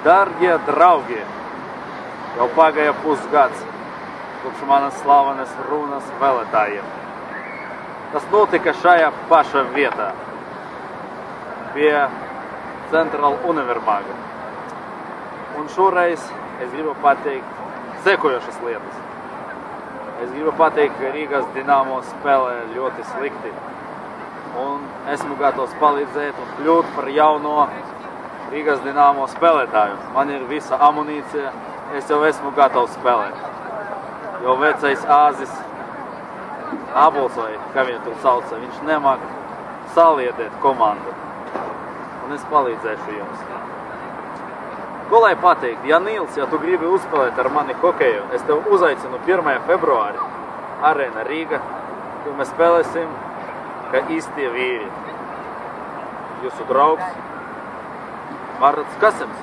Dargie draugi, jau pagāja pusgads kopš manas slavenas runas vēlētājiem. Tas notika šajā pašā vietā, pie Central Univermaga. Un šoreiz es gribu pateikt sekojošas lietas. Es gribu pateikt, ka Rīgas Dinamo spēlē ļoti slikti. Un esmu gatavs palīdzēt un kļūt par jauno Rīgas Dinamo spēlētāju. Man ir visa amunīcija, es jau esmu gatavs spēlēt. Jo vecais Āzis Abols, vai kā viņu tur sauca, viņš nemāk saliedēt komandu. Un es palīdzēšu jums. Ko lai pateikt? Ja Nils, ja tu gribi uzspēlēt ar mani hokeju, es tev uzaicinu 1. februāri Arēna Rīga, kur mēs spēlēsim kā īstie vīri. Jūsu draugs Marats Kasems.